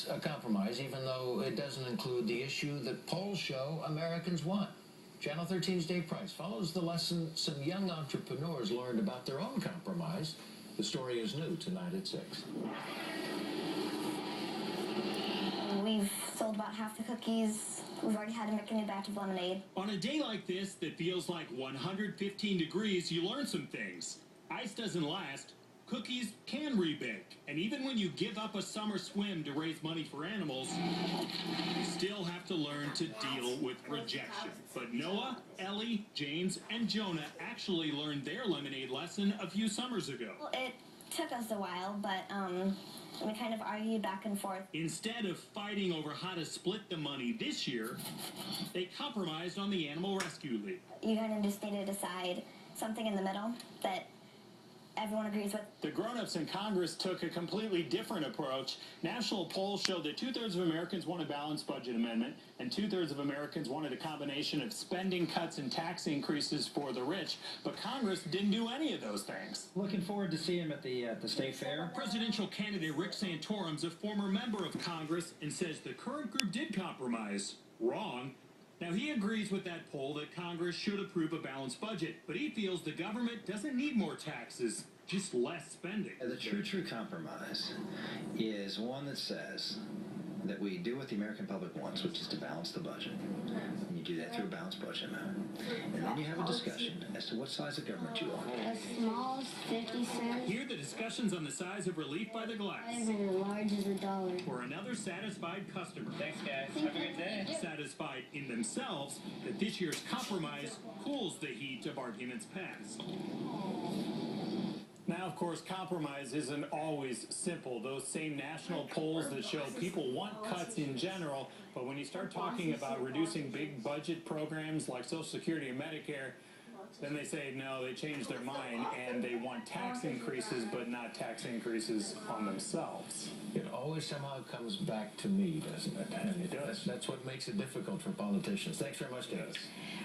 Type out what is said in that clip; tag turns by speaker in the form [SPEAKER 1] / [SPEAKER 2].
[SPEAKER 1] a compromise, even though it doesn't include the issue that polls show Americans want. Channel 13's Dave Price follows the lesson some young entrepreneurs learned about their own compromise. The story is new tonight at 6.
[SPEAKER 2] We've sold about half the cookies. We've already had to make a new batch of lemonade.
[SPEAKER 3] On a day like this that feels like 115 degrees, you learn some things. Ice doesn't last. Cookies can rebake. And even when you give up a summer swim to raise money for animals, you still have to learn to deal with rejection. But Noah, Ellie, James, and Jonah actually learned their lemonade lesson a few summers ago.
[SPEAKER 2] Well, it took us a while, but we kind of argued back and forth.
[SPEAKER 3] Instead of fighting over how to split the money this year, they compromised on the Animal Rescue League.
[SPEAKER 2] You kind of just need to decide something in the middle that everyone agrees with.
[SPEAKER 3] The grown-ups in Congress took a completely different approach. National polls showed that 2/3 of Americans want a balanced budget amendment, and 2/3 of Americans wanted a combination of spending cuts and tax increases for the rich. But Congress didn't do any of those things.
[SPEAKER 4] Looking forward to see him at the state fair.
[SPEAKER 3] Presidential candidate Rick Santorum's a former member of Congress and says the current group did compromise. Wrong. Now, he agrees with that poll that Congress should approve a balanced budget, but he feels the government doesn't need more taxes, just less spending.
[SPEAKER 4] The true compromise is one that says that we do what the American public wants, which is to balance the budget. And you do that through a balanced budget amendment. And then you have a discussion as to what size of government you want.
[SPEAKER 5] As small as 50 cents.
[SPEAKER 3] Here, the discussions on the size of relief by the glass.
[SPEAKER 5] And as large as $1.
[SPEAKER 3] For another satisfied customer.
[SPEAKER 6] Thanks, guys. Have a good day.
[SPEAKER 3] Satisfied in themselves that this year's compromise cools the heat of arguments past. Now, of course, compromise isn't always simple. Those same national polls that show people want cuts in general, but when you start talking about reducing big budget programs like Social Security and Medicare, then they say no, they changed their mind and they want tax increases, but not tax increases on themselves.
[SPEAKER 1] It always somehow comes back to me, doesn't it? And
[SPEAKER 3] It does.
[SPEAKER 1] That's what makes it difficult for politicians. Thanks very much, Dave.